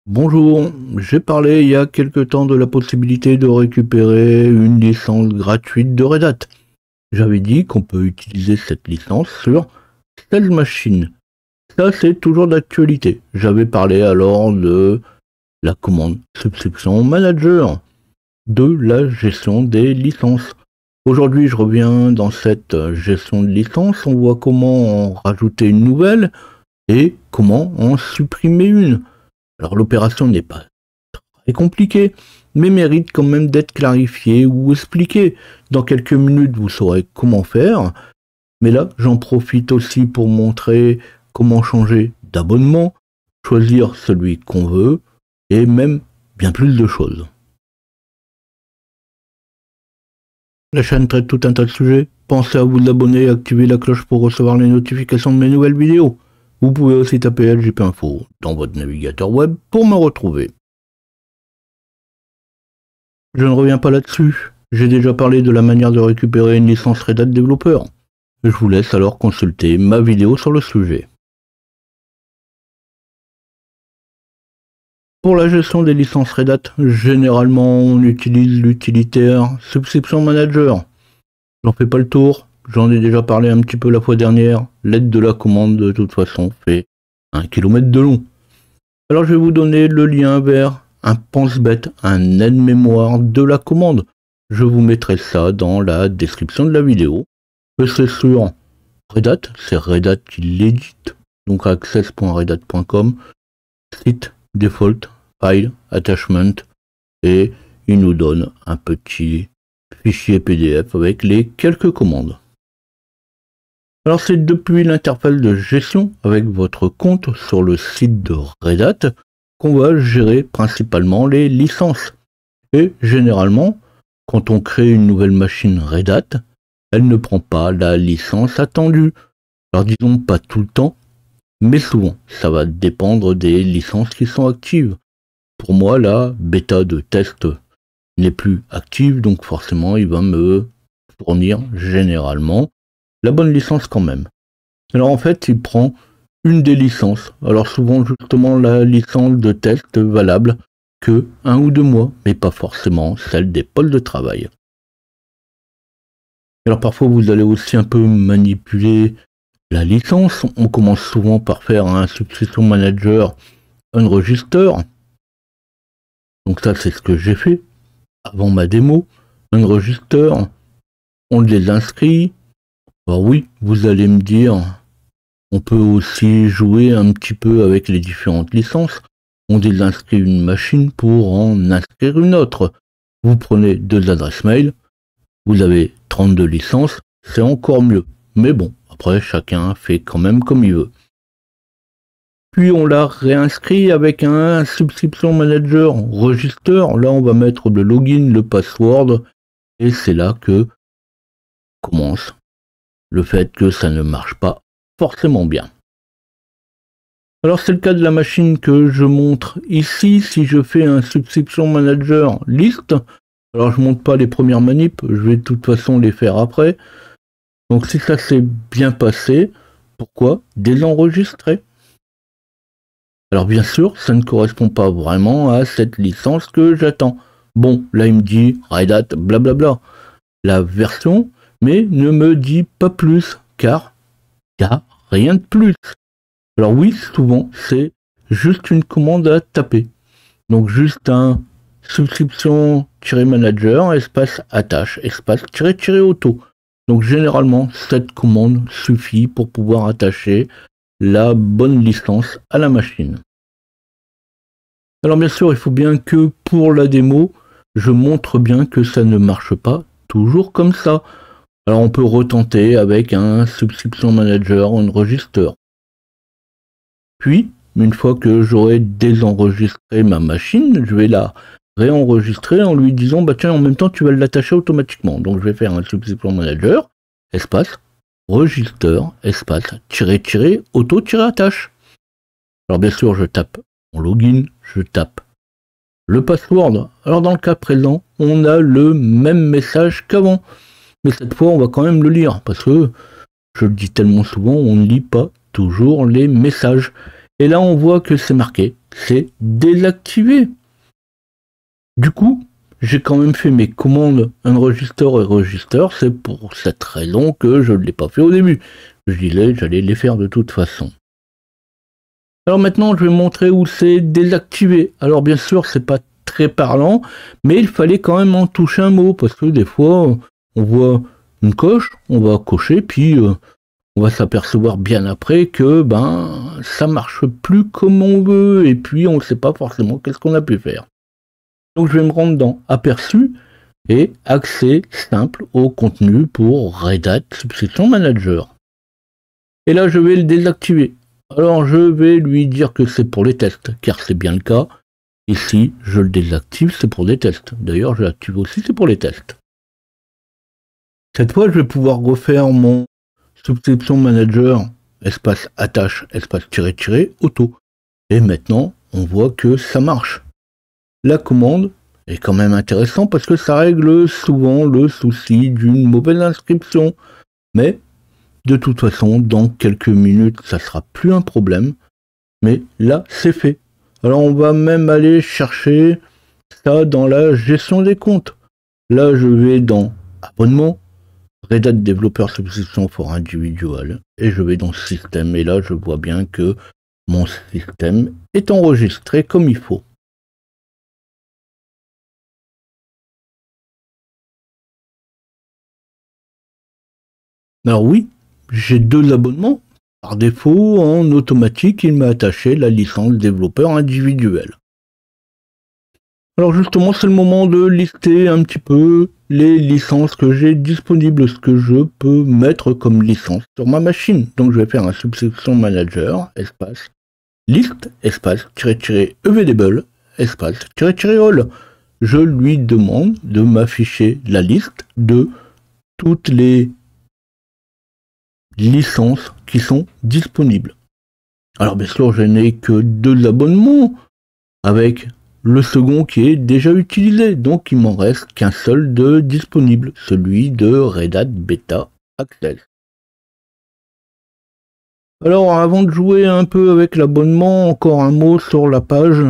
Bonjour, j'ai parlé il y a quelque temps de la possibilité de récupérer une licence gratuite de Red Hat. J'avais dit qu'on peut utiliser cette licence sur 16 machines. Ça, c'est toujours d'actualité. J'avais parlé alors de la commande Subscription Manager, de la gestion des licences. Aujourd'hui, je reviens dans cette gestion de licence. On voit comment en rajouter une nouvelle et comment en supprimer une. Alors l'opération n'est pas très compliquée, mais mérite quand même d'être clarifiée ou expliquée. Dans quelques minutes, vous saurez comment faire. Mais là, j'en profite aussi pour montrer comment changer d'abonnement, choisir celui qu'on veut, et même bien plus de choses. La chaîne traite tout un tas de sujets. Pensez à vous abonner et activer la cloche pour recevoir les notifications de mes nouvelles vidéos. Vous pouvez aussi taper LJP Info dans votre navigateur web pour me retrouver. Je ne reviens pas là-dessus. J'ai déjà parlé de la manière de récupérer une licence Red Hat développeur. Je vous laisse alors consulter ma vidéo sur le sujet. Pour la gestion des licences Red Hat, généralement on utilise l'utilitaire Subscription Manager. J'en fais pas le tour, j'en ai déjà parlé un petit peu la fois dernière. L'aide de la commande de toute façon fait 1 km de long. Alors je vais vous donner le lien vers un pense-bête, un aide-mémoire de la commande. Je vous mettrai ça dans la description de la vidéo. C'est sur Red Hat, c'est Red Hat qui l'édite, donc access.redhat.com, site, default, file, attachment, et il nous donne un petit fichier PDF avec les quelques commandes. Alors c'est depuis l'interface de gestion avec votre compte sur le site de Red Hat qu'on va gérer principalement les licences. Et généralement, quand on crée une nouvelle machine Red Hat, elle ne prend pas la licence attendue. Alors disons pas tout le temps, mais souvent. Ça va dépendre des licences qui sont actives. Pour moi, la bêta de test n'est plus active, donc forcément il va me fournir généralement la bonne licence quand même. Alors en fait, il prend une des licences. Alors souvent justement la licence de test valable que 1 ou 2 mois, mais pas forcément celle des pôles de travail. Alors parfois vous allez aussi un peu manipuler la licence. On commence souvent par faire un Subscription Manager Unregister. Donc ça c'est ce que j'ai fait avant ma démo. Unregister, on les inscrit. Alors oui, vous allez me dire, on peut aussi jouer un petit peu avec les différentes licences. On désinscrit une machine pour en inscrire une autre. Vous prenez 2 adresses mail, vous avez 32 licences, c'est encore mieux. Mais bon, après chacun fait quand même comme il veut. Puis on la réinscrit avec un Subscription Manager Register. Là on va mettre le login, le password, et c'est là que commence le fait que ça ne marche pas forcément bien. Alors c'est le cas de la machine que je montre ici. Si je fais un Subscription Manager List, alors je montre pas les premières manips, je vais de toute façon les faire après. Donc si ça s'est bien passé, pourquoi désenregistrer? Alors bien sûr, ça ne correspond pas vraiment à cette licence que j'attends. Bon, là il me dit Red Hat, blablabla, la version, mais ne me dit pas plus, car il n'y a rien de plus. Alors oui, souvent, c'est juste une commande à taper. Donc juste un subscription-manager, espace attache, espace --auto. Donc généralement, cette commande suffit pour pouvoir attacher la bonne licence à la machine. Alors bien sûr, il faut bien que pour la démo, je montre bien que ça ne marche pas toujours comme ça. Alors on peut retenter avec un Subscription Manager Unregister. Puis, une fois que j'aurai désenregistré ma machine, je vais la réenregistrer en lui disant bah tiens, en même temps tu vas l'attacher automatiquement. Donc je vais faire un Subscription Manager, espace, register, espace, auto-attache. Alors bien sûr, je tape mon login, je tape le password. Alors dans le cas présent, on a le même message qu'avant. Mais cette fois, on va quand même le lire, parce que, je le dis tellement souvent, on ne lit pas toujours les messages. Et là, on voit que c'est marqué, c'est désactivé. Du coup, j'ai quand même fait mes commandes Unregister et Register. C'est pour cette raison que je ne l'ai pas fait au début. Je disais, j'allais les faire de toute façon. Alors maintenant, je vais montrer où c'est désactivé. Alors bien sûr, c'est pas très parlant, mais il fallait quand même en toucher un mot, parce que des fois, on voit une coche, on va cocher, puis on va s'apercevoir bien après que ça marche plus comme on veut, et puis on ne sait pas forcément qu'est-ce qu'on a pu faire. Donc je vais me rendre dans Aperçu et accès simple au contenu pour Red Hat Subscription Manager. Et là, je vais le désactiver. Alors je vais lui dire que c'est pour les tests, car c'est bien le cas. Ici, je le désactive, c'est pour des tests. D'ailleurs, je l'active aussi, c'est pour les tests. Cette fois, je vais pouvoir refaire mon Subscription Manager, espace attache, espace tiré, auto. Et maintenant, on voit que ça marche. La commande est quand même intéressante parce que ça règle souvent le souci d'une mauvaise inscription. Mais de toute façon, dans quelques minutes, ça sera plus un problème. Mais là, c'est fait. Alors, on va même aller chercher ça dans la gestion des comptes. Là, je vais dans Abonnement, Red Hat Developer Subscription for Individual, et je vais dans Système. Et là, je vois bien que mon système est enregistré comme il faut. Alors oui, j'ai 2 abonnements. Par défaut, en automatique, il m'a attaché la licence développeur individuel. Alors justement, c'est le moment de lister un petit peu les licences que j'ai disponibles, ce que je peux mettre comme licence sur ma machine. Donc je vais faire un Subscription Manager, espace, list, espace, available, espace, all. Je lui demande de m'afficher la liste de toutes les licences qui sont disponibles. Alors bien sûr, je n'ai que 2 abonnements avec le second qui est déjà utilisé, donc il m'en reste qu'un seul de disponible, celui de Red Hat Beta Access. Alors avant de jouer un peu avec l'abonnement, encore un mot sur la page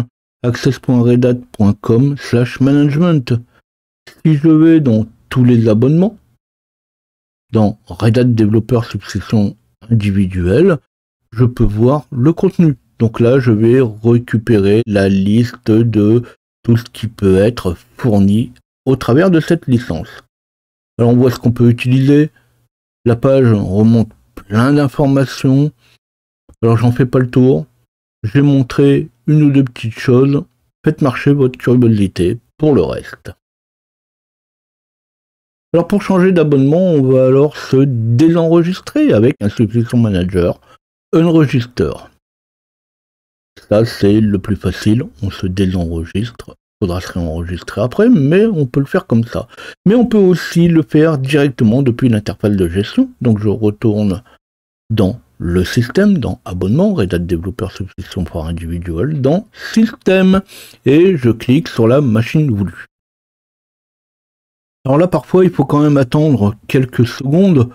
access.redhat.com/management. Si je vais dans tous les abonnements, dans Red Hat Developer Subscription individuelle, je peux voir le contenu. Donc là, je vais récupérer la liste de tout ce qui peut être fourni au travers de cette licence. Alors on voit ce qu'on peut utiliser. La page remonte plein d'informations. Alors j'en fais pas le tour. J'ai montré une ou 2 petites choses. Faites marcher votre curiosité pour le reste. Alors pour changer d'abonnement, on va alors se désenregistrer avec un Subscription Manager Unregister. Ça c'est le plus facile, on se désenregistre. Il faudra se réenregistrer après, mais on peut le faire comme ça. Mais on peut aussi le faire directement depuis l'interface de gestion. Donc je retourne dans le système, dans Abonnement, Red Hat Developer Subscription for Individual, dans Système, et je clique sur la machine voulue. Alors là, parfois, il faut quand même attendre quelques secondes.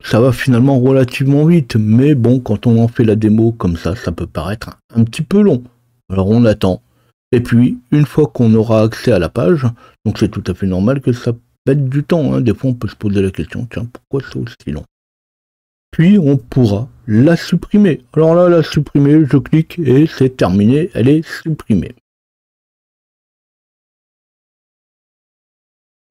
Ça va finalement relativement vite, mais bon, quand on en fait la démo comme ça peut paraître un petit peu long. Alors on attend. Et puis, une fois qu'on aura accès à la page, donc c'est tout à fait normal que ça pète du temps, hein. Des fois on peut se poser la question, tiens, pourquoi c'est aussi long? Puis on pourra la supprimer. Alors là, la supprimer, je clique et c'est terminé, elle est supprimée.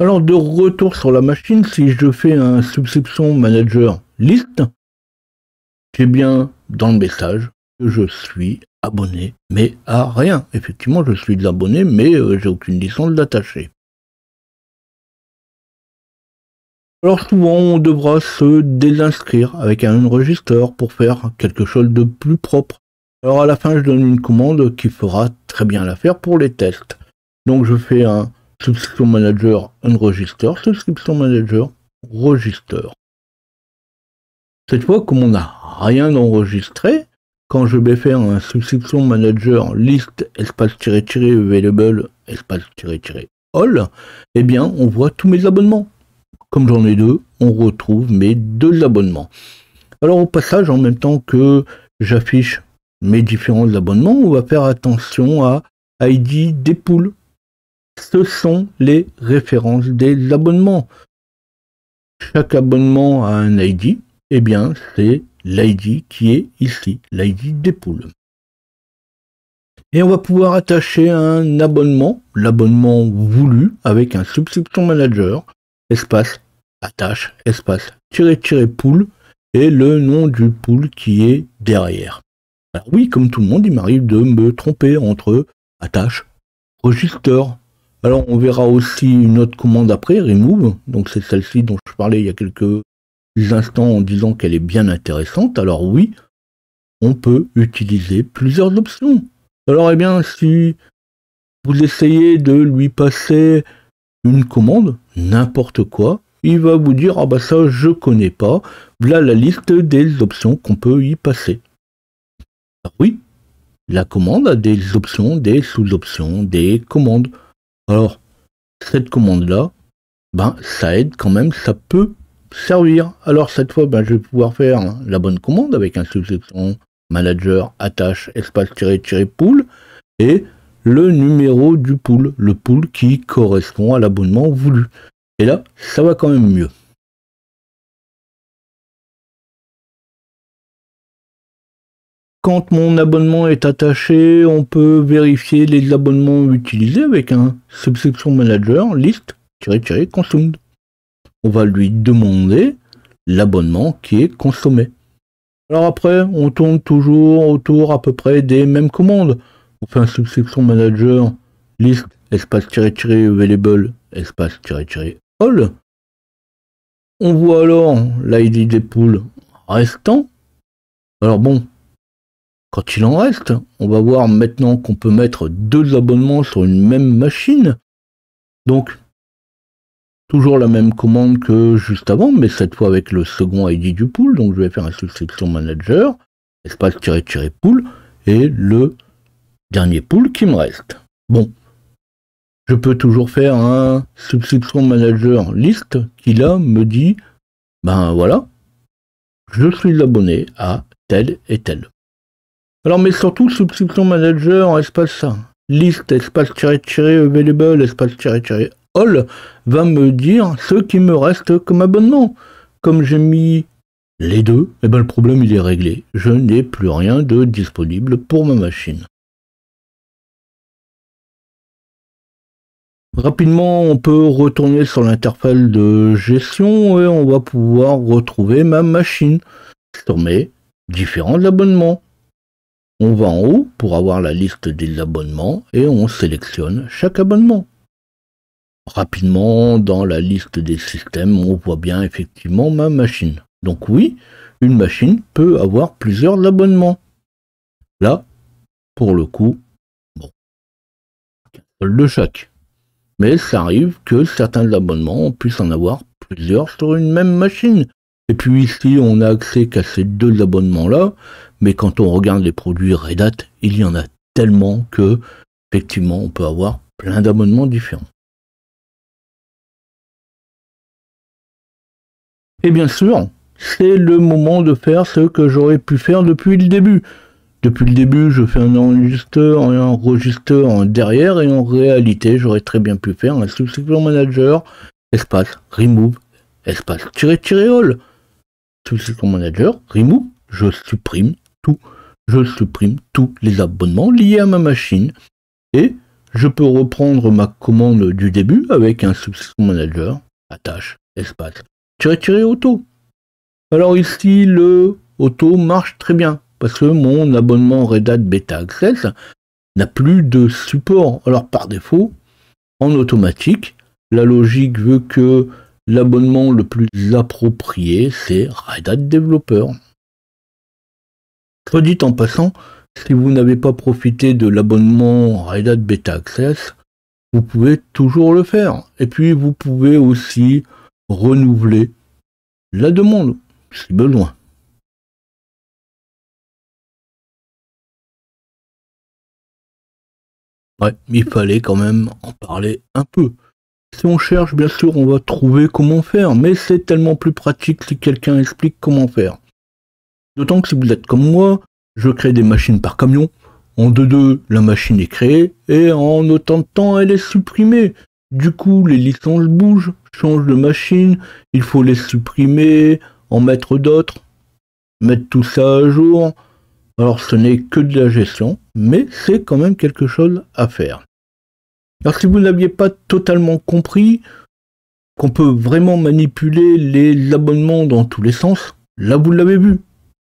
Alors de retour sur la machine, si je fais un Subscription Manager List, j'ai bien dans le message que je suis abonné, mais à rien. Effectivement, je suis abonné, mais j'ai aucune licence d'attaché. Alors souvent, on devra se désinscrire avec un Unregister pour faire quelque chose de plus propre. Alors à la fin, je donne une commande qui fera très bien l'affaire pour les tests. Donc je fais un Subscription Manager Unregister, Subscription Manager Register. Cette fois, comme on n'a rien enregistré, quand je vais faire un Subscription Manager List espace-available espace-all, eh bien on voit tous mes abonnements. Comme j'en ai 2, on retrouve mes 2 abonnements. Alors au passage, en même temps que j'affiche mes différents abonnements, on va faire attention à ID des poules. Ce sont les références des abonnements. Chaque abonnement a un ID, et bien c'est l'ID qui est ici, l'ID des poules. Et on va pouvoir attacher un abonnement, l'abonnement voulu, avec un subscription manager, espace, attache, espace, pool, et le nom du pool qui est derrière. Alors oui, comme tout le monde, il m'arrive de me tromper entre attache, register. Alors on verra aussi une autre commande après, remove, donc c'est celle-ci dont je parlais il y a quelques instants en disant qu'elle est bien intéressante. Alors oui, on peut utiliser plusieurs options. Alors eh bien, si vous essayez de lui passer une commande, n'importe quoi, il va vous dire « Ah bah ça je connais pas, voilà la liste des options qu'on peut y passer ». Alors oui, la commande a des options, des sous-options, des commandes. Alors, cette commande-là, ben ça aide quand même, ça peut servir. Alors cette fois, ben, je vais pouvoir faire la bonne commande avec un subscription manager attache espace-pool et le numéro du pool, le pool qui correspond à l'abonnement voulu. Et là, ça va quand même mieux. Quand mon abonnement est attaché, on peut vérifier les abonnements utilisés avec un subscription manager list-consumed. On va lui demander l'abonnement qui est consommé. Alors après, on tourne toujours autour à peu près des mêmes commandes. On fait un subscription manager list espace-available espace-all. On voit alors l'ID des poules restant. Alors bon, quand il en reste, on va voir maintenant qu'on peut mettre 2 abonnements sur une même machine. Donc, toujours la même commande que juste avant, mais cette fois avec le second ID du pool. Donc je vais faire un subscription manager, espace-pool, et le dernier pool qui me reste. Bon, je peux toujours faire un subscription manager list qui là me dit, ben voilà, je suis abonné à tel et tel. Alors mais surtout subscription manager espace list espace-available espace-all va me dire ce qui me reste comme abonnement. Comme j'ai mis les deux, et ben le problème il est réglé. Je n'ai plus rien de disponible pour ma machine. Rapidement, on peut retourner sur l'interface de gestion et on va pouvoir retrouver ma machine sur mes différents abonnements. On va en haut pour avoir la liste des abonnements et on sélectionne chaque abonnement. Rapidement, dans la liste des systèmes, on voit bien effectivement ma machine. Donc oui, une machine peut avoir plusieurs abonnements. Là, pour le coup, bon, un seul de chaque. Mais ça arrive que certains abonnements puissent en avoir plusieurs sur une même machine. Et puis ici, on n'a accès qu'à ces 2 abonnements-là, mais quand on regarde les produits Red Hat, il y en a tellement que, effectivement, on peut avoir plein d'abonnements différents. Et bien sûr, c'est le moment de faire ce que j'aurais pu faire depuis le début. Depuis le début, je fais un enregistreur et un register derrière, et en réalité, j'aurais très bien pu faire un subscription manager, espace, remove, espace, -all. Subscription manager, remove, je supprime tout. Je supprime tous les abonnements liés à ma machine, et je peux reprendre ma commande du début avec un subscription manager, attache, espace, -auto. Alors ici, le auto marche très bien, parce que mon abonnement Red Hat Beta Access n'a plus de support. Alors par défaut, en automatique, la logique veut que l'abonnement le plus approprié, c'est Red Hat Developer. Soit dit en passant, si vous n'avez pas profité de l'abonnement Red Hat Beta Access, vous pouvez toujours le faire. Et puis vous pouvez aussi renouveler la demande, si besoin. Ouais, il fallait quand même en parler un peu. Si on cherche, bien sûr, on va trouver comment faire, mais c'est tellement plus pratique si quelqu'un explique comment faire. D'autant que si vous êtes comme moi, je crée des machines par camion. En 2-2, la machine est créée et en autant de temps, elle est supprimée. Du coup, les licences bougent, changent de machine, il faut les supprimer, en mettre d'autres, mettre tout ça à jour. Alors ce n'est que de la gestion, mais c'est quand même quelque chose à faire. Alors si vous n'aviez pas totalement compris qu'on peut vraiment manipuler les abonnements dans tous les sens, là vous l'avez vu.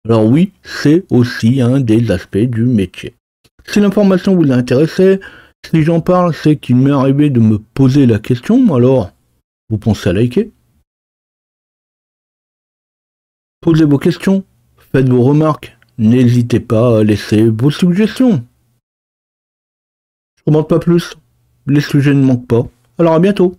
Alors oui, c'est aussi un des aspects du métier. Si l'information vous intéressait, si j'en parle, c'est qu'il m'est arrivé de me poser la question, alors vous pensez à liker. Posez vos questions, faites vos remarques, n'hésitez pas à laisser vos suggestions. Je ne demande pas plus, les sujets ne manquent pas, alors à bientôt.